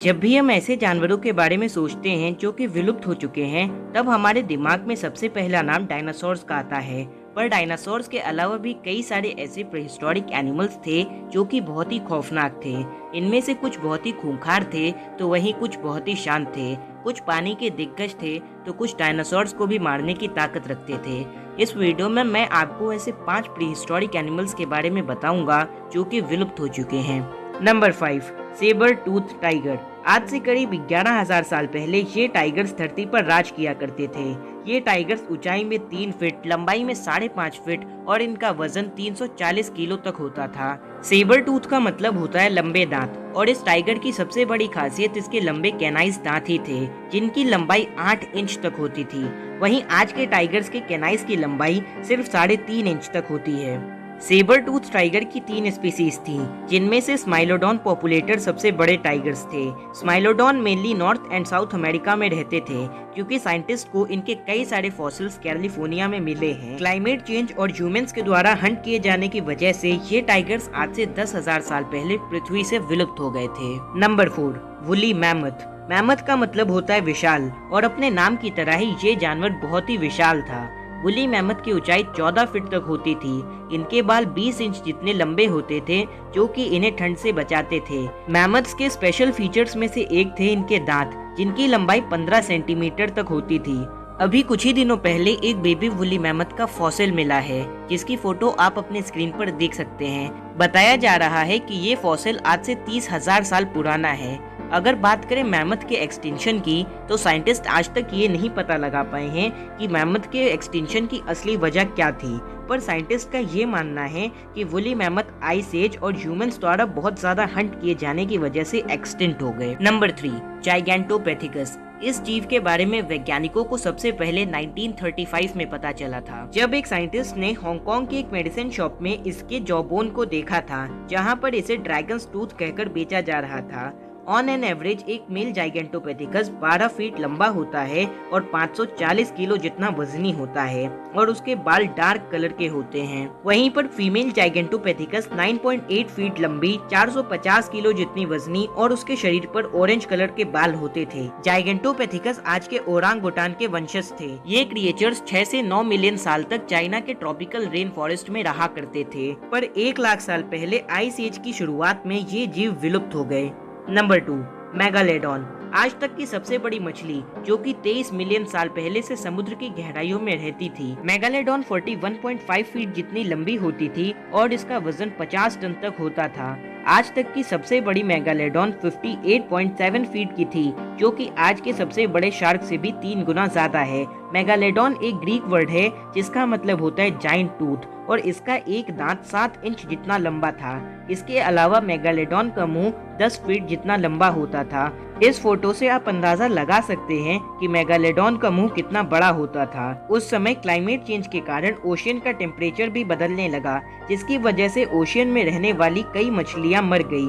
जब भी हम ऐसे जानवरों के बारे में सोचते हैं जो कि विलुप्त हो चुके हैं, तब हमारे दिमाग में सबसे पहला नाम डायनासोर्स का आता है। पर डायनासोर्स के अलावा भी कई सारे ऐसे प्रीहिस्टोरिक एनिमल्स थे जो कि बहुत ही खौफनाक थे। इनमें से कुछ बहुत ही खूंखार थे, तो वहीं कुछ बहुत ही शांत थे। कुछ पानी के दिग्गज थे, तो कुछ डायनासोर्स को भी मारने की ताकत रखते थे। इस वीडियो में मैं आपको ऐसे 5 प्रीहिस्टोरिक एनिमल्स के बारे में बताऊंगा जो कि विलुप्त हो चुके हैं। Number 5, sabre tooth tiger. आज से करीब 11,000 साल पहले ये टाइगर्स धरती पर राज किया करते थे। ये टाइगर्स ऊंचाई में 3 फीट, लंबाई में 5.5 फीट और इनका वजन 340 किलो तक होता था। सेबर टूथ का मतलब होता है लंबे दांत, और इस टाइगर की सबसे बड़ी खासियत इसके लंबे कैनाइज दांत ही थे, जिनकी लंबाई 8 इंच तक होती थी। वहीं आज के टाइगर्स के कैनाइज की लंबाई सिर्फ 3.5 इंच तक होती है। सेबर टूथ टाइगर की 3 स्पीसीज थी, जिनमें से स्माइलोडॉन पॉपुलेटर सबसे बड़े टाइगर्स थे। Smilodon mainly North and South America में रहते थे, क्योंकि साइंटिस्ट को इनके कई सारे फॉसिल्स कैलिफोर्निया में मिले हैं। क्लाइमेट चेंज और ह्यूमंस के द्वारा हंट किए जाने की वजह से ये टाइगर्स आज से 10,000 साल पहले पृथ्वी से विलुप्त हो गए थे। Number 4, woolly mammoth. मैमथ का मतलब होता है विशाल, और अपने नाम की तरह ही ये जानवर बहुत ही विशाल था। वुली मैमथ की ऊंचाई 14 फीट तक होती थी। इनके बाल 20 इंच जितने लंबे होते थे, जो कि इन्हें ठंड से बचाते थे। मैमथ्स के स्पेशल फीचर्स में से एक थे इनके दांत, जिनकी लंबाई 15 सेंटीमीटर तक होती थी। अभी कुछ ही दिनों पहले एक बेबी वुली मैमथ का फॉसिल मिला है, जिसकी फोटो आप अपने स्क्रीन पर देख सकते हैं। बताया जा रहा है कि ये फॉसिल आज से 30,000 साल पुराना है। अगर बात करें मैमथ के एक्सटिंक्शन की, तो साइंटिस्ट आज तक ये नहीं पता लगा पाए हैं कि मैमथ के एक्सटिंक्शन की असली वजह क्या थी। पर साइंटिस्ट का ये मानना है कि वुली मैमथ आइस एज और ह्यूमंस द्वारा बहुत ज्यादा हंट किए जाने की वजह से एक्सटिंक्ट हो गए। नंबर 3, जाइगेंटोपेथिकस। इस जीव के बारे में वैज्ञानिकों को सबसे पहले 1935 में पता चला था, जब एक साइंटिस्ट ने हांगकांग की एक मेडिसिन शॉप में इसके जॉबोन को देखा था, जहां पर इसे ड्रैगन्स टूथ कहकर बेचा जा रहा था। ऑन एन एवरेज एक मेल जाइगेंटोपेथिकस 12 फीट लंबा होता है और 540 किलो जितना वजनी होता है, और उसके बाल डार्क कलर के होते हैं। वहीं पर फीमेल जाइगेंटोपेथिकस 9.8 फीट लंबी, 450 किलो जितनी वजनी, और उसके शरीर पर ऑरेंज कलर के बाल होते थे। जाइगेंटोपेथिकस आज के ओरांगुटान के वंशज थे। ये क्रिएचर्स 6 से 9 मिलियन साल तक चाइना के ट्रॉपिकल रेन फॉरेस्ट में रहा करते थे, पर 1 लाख साल पहले आइस एज की शुरुआत में ये जीव विलुप्त हो गए। नंबर 2, मेगालेडॉन। आज तक की सबसे बड़ी मछली, जो कि 23 मिलियन साल पहले से समुद्र की गहराइयों में रहती थी। मेगालेडॉन 41.5 फीट जितनी लंबी होती थी और इसका वजन 50 टन तक होता था। आज तक की सबसे बड़ी मेगालेडॉन 58.7 फीट की थी, जो कि आज के सबसे बड़े शार्क से भी 3 गुना ज्यादा है। मेगालेडॉन एक ग्रीक वर्ड है जिसका मतलब होता है जाइंट टूथ, और इसका एक दांत 7 इंच जितना लंबा था। इसके अलावा मेगालेडॉन का मुंह 10 फीट जितना लंबा होता था। इस फोटो से आप अंदाजा लगा सकते हैं कि मेगालेडॉन का मुंह कितना बड़ा होता था। उस समय क्लाइमेट चेंज के कारण ओशियन का टेम्परेचर भी बदलने लगा, जिसकी वजह से ओशियन में रहने वाली कई मछलियां मर गई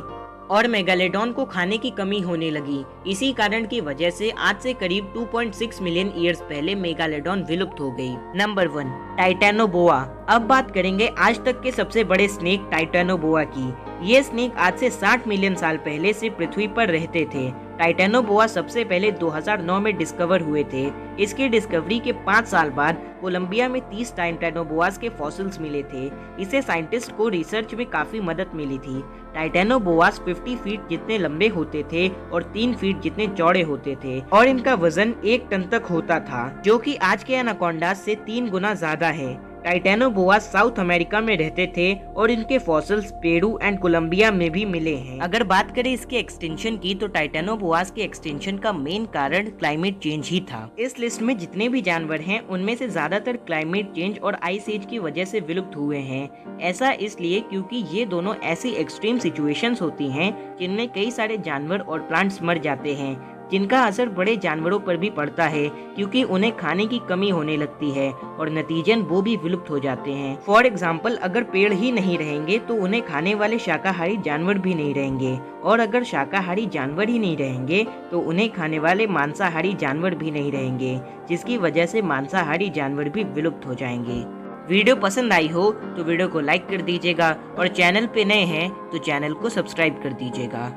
और मेगालेडॉन को खाने की कमी होने लगी। इसी कारण की वजह से आज से करीब 2.6 मिलियन ईयर्स पहले मेगालेडॉन विलुप्त हो गई। नंबर 1, टाइटैनोबोआ। अब बात करेंगे आज तक के सबसे बड़े स्नेक टाइटैनोबोआ की। ये स्नेक आज से 60 मिलियन साल पहले से पृथ्वी पर रहते थे। टाइटैनोबोआ सबसे पहले 2009 में डिस्कवर हुए थे। इसकी डिस्कवरी के 5 साल बाद कोलंबिया में 30 टाइटैनोबोआस के फॉसिल्स मिले थे। इसे साइंटिस्ट को रिसर्च में काफी मदद मिली थी। टाइटैनोबोआस 50 फीट जितने लंबे होते थे और 3 फीट जितने चौड़े होते थे, और इनका वजन 1 टन तक होता था, जो कि आज के एनाकोंडास से 3 गुना ज्यादा है। टाइटैनोबोआस साउथ अमेरिका में रहते थे और इनके फॉसिल्स पेरू एंड कोलंबिया में भी मिले हैं। अगर बात करें इसके एक्सटेंशन की, तो टाइटैनोबोआस के एक्सटेंशन का मेन कारण क्लाइमेट चेंज ही था। इस लिस्ट में जितने भी जानवर हैं, उनमें से ज्यादातर क्लाइमेट चेंज और आइस एज की वजह से विलुप्त हुए हैं। ऐसा इसलिए क्योंकि ये दोनों ऐसी एक्सट्रीम सिचुएशंस होती हैं जिनमें कई सारे जानवर और प्लांट्स मर जाते हैं, जिनका असर बड़े जानवरों पर भी पड़ता है, क्योंकि उन्हें खाने की कमी होने लगती है और नतीजन वो भी विलुप्त हो जाते हैं। फॉर एग्जाम्पल, अगर पेड़ ही नहीं रहेंगे तो उन्हें खाने वाले शाकाहारी जानवर भी नहीं रहेंगे, और अगर शाकाहारी जानवर ही नहीं रहेंगे तो उन्हें खाने वाले मांसाहारी जानवर भी नहीं रहेंगे, जिसकी वजह से मांसाहारी जानवर भी विलुप्त हो जाएंगे। वीडियो पसंद आई हो तो वीडियो को लाइक कर दीजिएगा, और चैनल पे नए हैं तो चैनल को सब्सक्राइब कर दीजिएगा।